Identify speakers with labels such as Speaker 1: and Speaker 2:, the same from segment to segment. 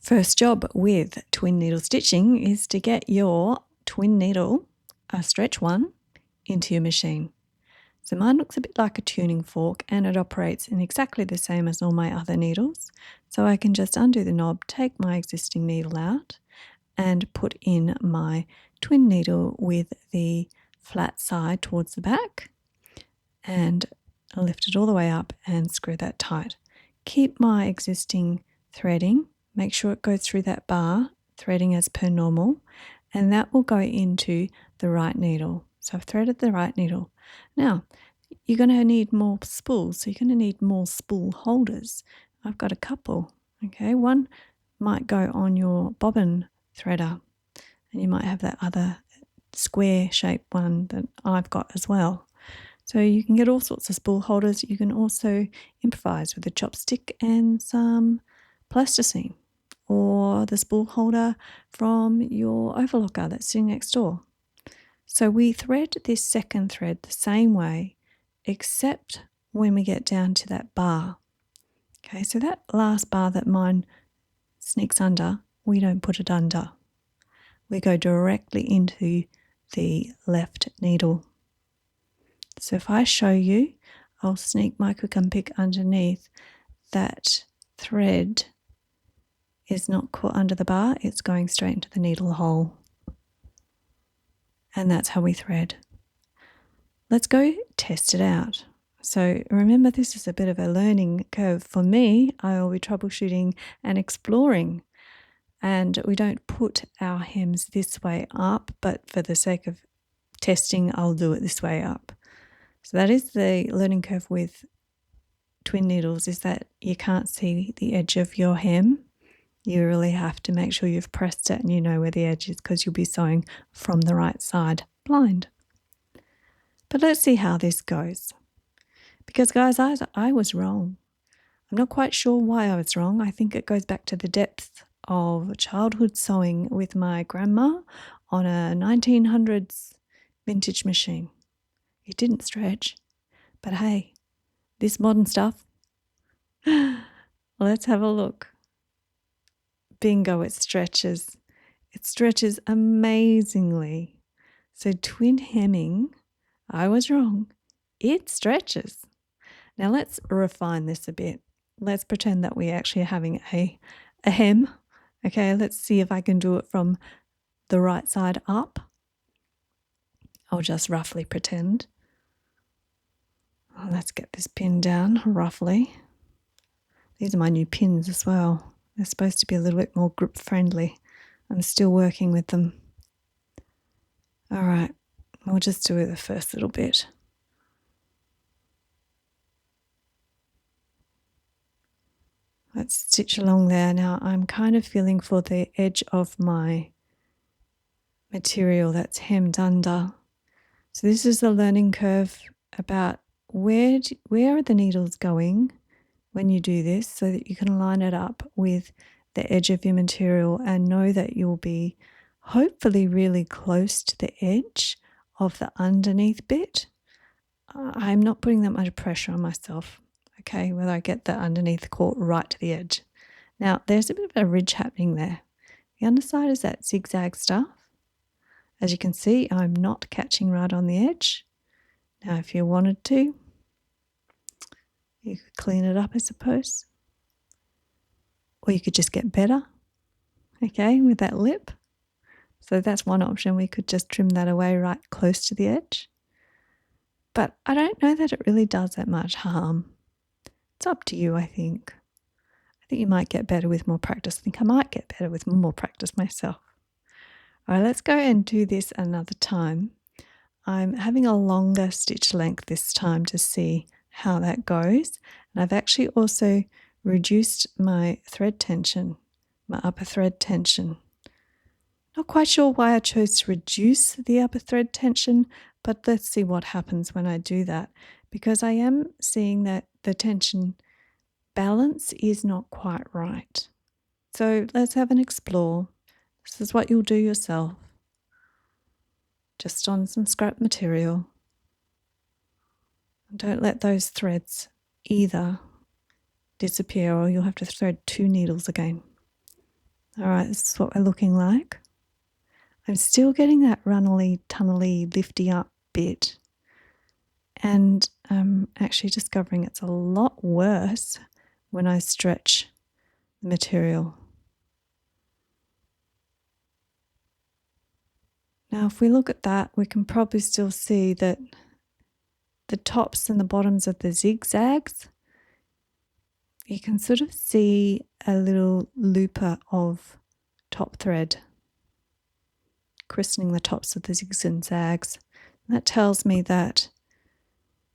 Speaker 1: First job with twin needle stitching is to get your twin needle, a stretch one, into your machine. So mine looks a bit like a tuning fork and it operates in exactly the same as all my other needles. So I can just undo the knob, take my existing needle out and put in my twin needle with the flat side towards the back and lift it all the way up and screw that tight. Keep my existing threading. Make sure it goes through that bar, threading as per normal, and that will go into the right needle. So I've threaded the right needle. Now, you're going to need more spools, so you're going to need more spool holders. I've got a couple, okay? One might go on your bobbin threader, and you might have that other square shaped one that I've got as well. So you can get all sorts of spool holders. You can also improvise with a chopstick and some plasticine or the spool holder from your overlocker that's sitting next door. So we thread this second thread the same way, except when we get down to that bar. Okay, so that last bar that mine sneaks under, we don't put it under. We go directly into the left needle. So if I show you, I'll sneak my quick unpick underneath. That thread is not caught under the bar, it's going straight into the needle hole. And that's how we thread. Let's go test it out. So remember, this is a bit of a learning curve for me. I will be troubleshooting and exploring. And we don't put our hems this way up, but for the sake of testing, I'll do it this way up. So that is the learning curve with twin needles, is that you can't see the edge of your hem. You really have to make sure you've pressed it and you know where the edge is, because you'll be sewing from the right side blind. But let's see how this goes. Because guys, I was wrong. I'm not quite sure why I was wrong. I think it goes back to the depth of childhood sewing with my grandma on a 1900s vintage machine. It didn't stretch, but hey, this modern stuff, let's have a look. Bingo, it stretches. It stretches amazingly. So twin hemming, I was wrong. It stretches. Now let's refine this a bit. Let's pretend that we actually are having a hem. Okay, let's see if I can do it from the right side up. I'll just roughly pretend. Let's get this pin down roughly. These are my new pins as well. They're supposed to be a little bit more grip friendly. I'm still working with them. All right, we'll just do the first little bit. Let's stitch along there. Now I'm kind of feeling for the edge of my material that's hemmed under. So this is the learning curve about where are the needles going when you do this, so that you can line it up with the edge of your material and know that you'll be hopefully really close to the edge of the underneath bit. I'm not putting that much pressure on myself, okay, whether I get the underneath caught right to the edge. Now, there's a bit of a ridge happening there. The underside is that zigzag stuff. As you can see, I'm not catching right on the edge. Now, if you wanted to, you could clean it up, I suppose. Or you could just get better, okay, with that lip. So that's one option. We could just trim that away right close to the edge. But I don't know that it really does that much harm. It's up to you, I think. I think you might get better with more practice. I think I might get better with more practice myself. All right, let's go and do this another time. I'm having a longer stitch length this time to see how that goes. And I've actually also reduced my thread tension, my upper thread tension. Not quite sure why I chose to reduce the upper thread tension, but let's see what happens when I do that, because I am seeing that the tension balance is not quite right. So let's have an explore. This is what you'll do yourself, just on some scrap material. Don't let those threads either disappear, or you'll have to thread 2 needles again. All right, this is what we're looking like. I'm still getting that runnely, tunnely, lifty up bit. And I'm actually discovering it's a lot worse when I stretch the material. Now, if we look at that, we can probably still see that the tops and the bottoms of the zigzags, you can sort of see a little looper of top thread christening the tops of the zigs and zags. And that tells me that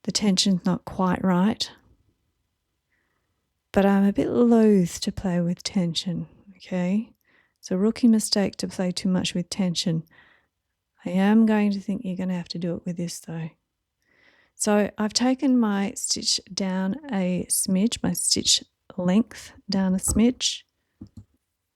Speaker 1: the tension's not quite right, but I'm a bit loath to play with tension, okay? It's a rookie mistake to play too much with tension. I am going to think you're going to have to do it with this though. So I've taken my stitch down a smidge, my stitch length down a smidge.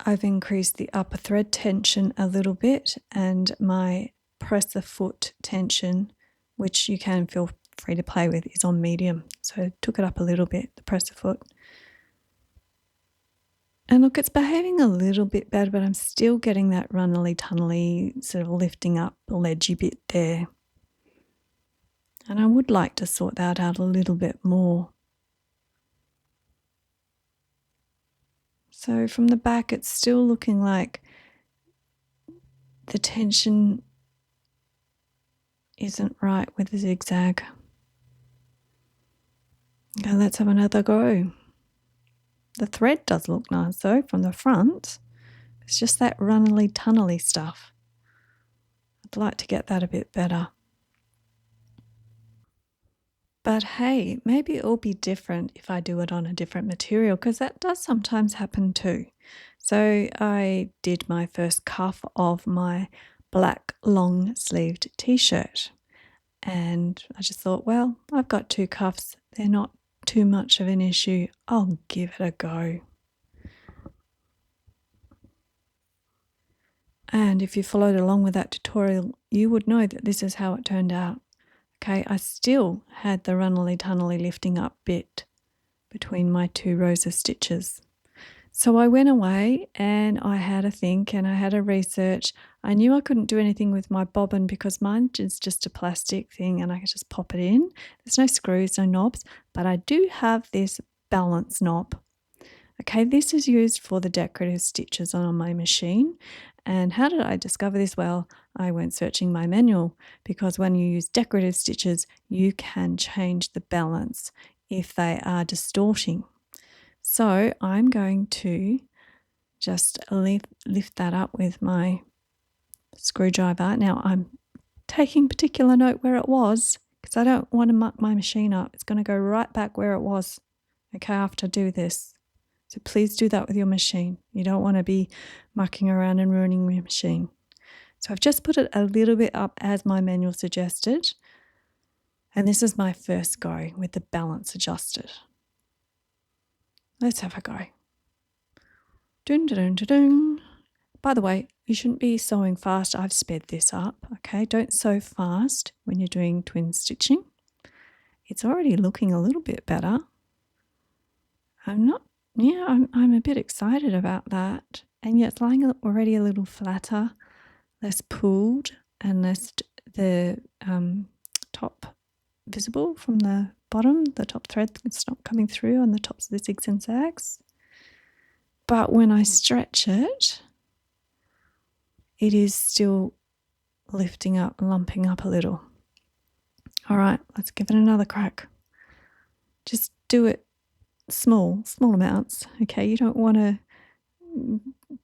Speaker 1: I've increased the upper thread tension a little bit and my presser foot tension, which you can feel free to play with, is on medium. So I took it up a little bit, the presser foot. And look, it's behaving a little bit better, but I'm still getting that runnely, tunnely, sort of lifting up, ledgy bit there. And I would like to sort that out a little bit more. So from the back, it's still looking like the tension isn't right with the zigzag. Okay, let's have another go. The thread does look nice though from the front. It's just that runnely, tunnely stuff. I'd like to get that a bit better. But hey, maybe it'll be different if I do it on a different material, because that does sometimes happen too. So I did my first cuff of my black long sleeved t-shirt, and I just thought, well, I've got two cuffs. They're not too much of an issue. I'll give it a go. And if you followed along with that tutorial, you would know that this is how it turned out. Okay, I still had the runnely tunnely lifting up bit between my two rows of stitches. So I went away and I had a think and I had a research. I knew I couldn't do anything with my bobbin because mine is just a plastic thing and I could just pop it in. There's no screws, no knobs, but I do have this balance knob. Okay, this is used for the decorative stitches on my machine. And how did I discover this? Well, I went searching my manual, because when you use decorative stitches, you can change the balance if they are distorting. So I'm going to just lift that up with my screwdriver. Now I'm taking particular note where it was, because I don't want to muck my machine up. It's going to go right back where it was, okay, after I do this. So please do that with your machine. You don't want to be mucking around and ruining your machine. So I've just put it a little bit up as my manual suggested. And this is my first go with the balance adjusted. Let's have a go. Dun, dun, dun, dun. By the way, you shouldn't be sewing fast. I've sped this up, okay? Don't sew fast when you're doing twin stitching. It's already looking a little bit better. I'm a bit excited about that. And yet it's lying already a little flatter, less pulled, and less the top visible from the bottom. The top thread, it's not coming through on the tops of the zigs and zags. But when I stretch it, it is still lifting up, lumping up a little. All right, let's give it another crack. Just do it small amounts, okay? You don't want to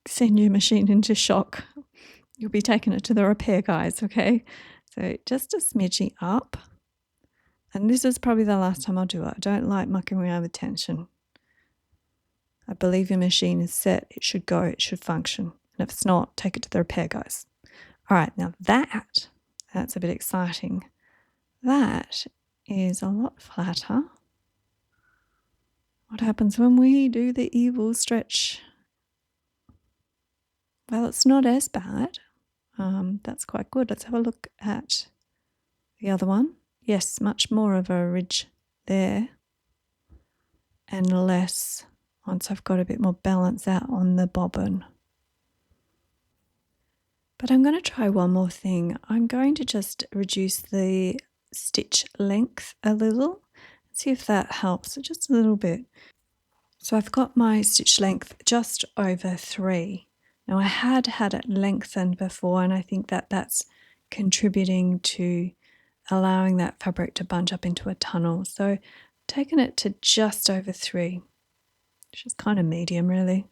Speaker 1: send your machine into shock. You'll be taking it to the repair guys, okay? So just a smidgey up. And this is probably the last time I'll do it. I don't like mucking around with tension. I believe your machine is set. It should go. It should function. And if it's not, take it to the repair guys. All right, now that's a bit exciting. That is a lot flatter. What happens when we do the evil stretch? Well, it's not as bad. That's quite good. Let's have a look at the other one. Yes, much more of a ridge there, and less once I've got a bit more balance out on the bobbin. But I'm going to try one more thing. I'm going to just reduce the stitch length a little, see if that helps, just a little bit. So I've got my stitch length just over 3. Now I had it lengthened before, and I think that that's contributing to allowing that fabric to bunch up into a tunnel. So I've taken it to just over 3, which is kind of medium really.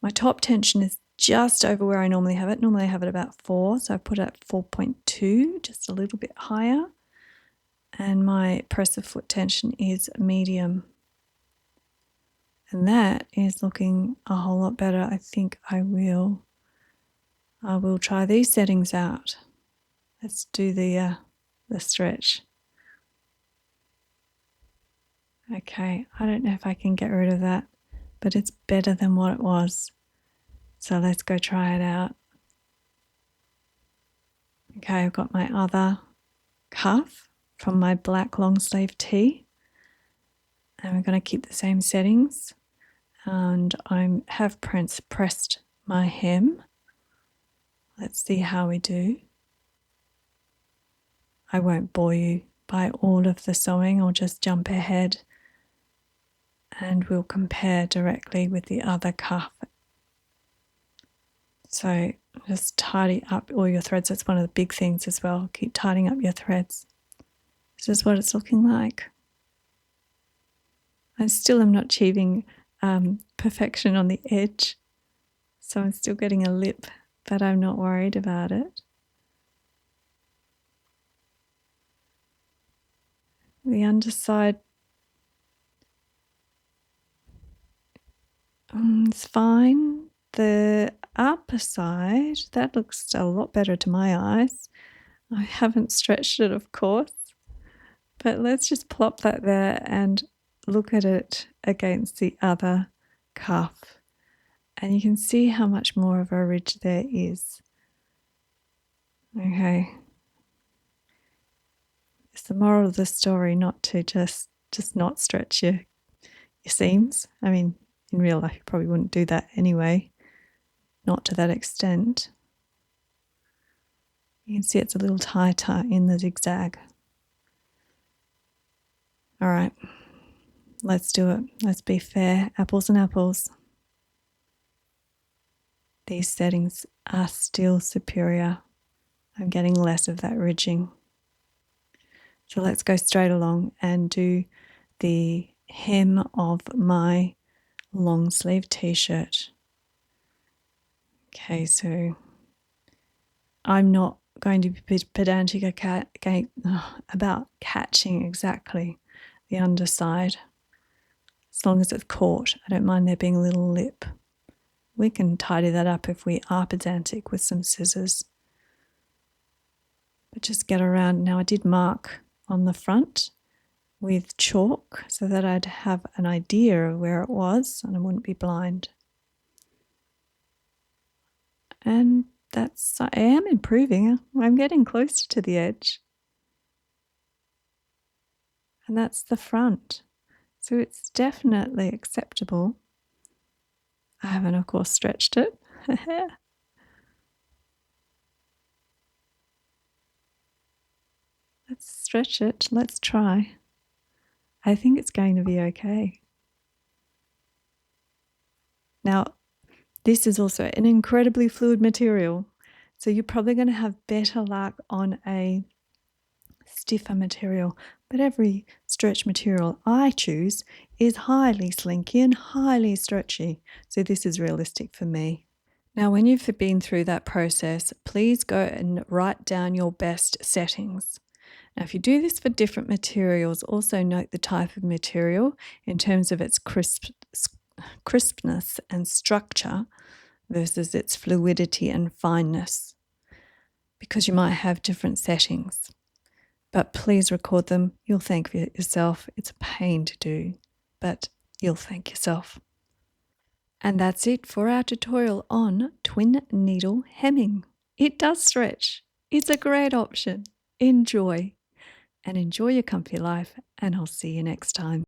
Speaker 1: My top tension is just over where I normally have it. Normally I have it about 4, so I put it at 4.2, just a little bit higher. And my press of foot tension is medium. And that is looking a whole lot better. I think I will try these settings out. Let's do the stretch. Okay, I don't know if I can get rid of that, but it's better than what it was. So let's go try it out. Okay, I've got my other cuff from my black long sleeve tee. And we're going to keep the same settings. And I have pressed my hem. Let's see how we do. I won't bore you by all of the sewing. I'll just jump ahead and we'll compare directly with the other cuff. So just tidy up all your threads. That's one of the big things as well. Keep tidying up your threads. This is what it's looking like. I still am not achieving perfection on the edge, so I'm still getting a lip, but I'm not worried about it. The underside, it's fine. The upper side, that looks a lot better to my eyes. I haven't stretched it, of course, but let's just plop that there and look at it against the other cuff. And you can see how much more of a ridge there is. Okay. It's the moral of the story not to just not stretch your seams. I mean, in real life, you probably wouldn't do that anyway. Not to that extent. You can see it's a little tighter in the zigzag. All right, let's do it. Let's be fair. Apples and apples. These settings are still superior. I'm getting less of that ridging. So let's go straight along and do the hem of my long sleeve t-shirt. Okay, so I'm not going to be pedantic about catching exactly the underside. As long as it's caught, I don't mind there being a little lip. We can tidy that up if we are pedantic with some scissors. But just get around. Now I did mark on the front with chalk so that I'd have an idea of where it was and I wouldn't be blind. And I am improving. I'm getting closer to the edge. And that's the front. So it's definitely acceptable. I haven't, of course, stretched it. Let's stretch it. Let's try. I think it's going to be okay. Now, this is also an incredibly fluid material, so you're probably going to have better luck on a stiffer material, but every stretch material I choose is highly slinky and highly stretchy, so this is realistic for me. Now, when you've been through that process, please go and write down your best settings. Now, if you do this for different materials, also note the type of material in terms of its crispness and structure versus its fluidity and fineness, because you might have different settings. But please record them. You'll thank yourself. It's a pain to do, but you'll thank yourself. And that's it for our tutorial on twin needle hemming. It does stretch. It's a great option. Enjoy. And enjoy your comfy life, and I'll see you next time.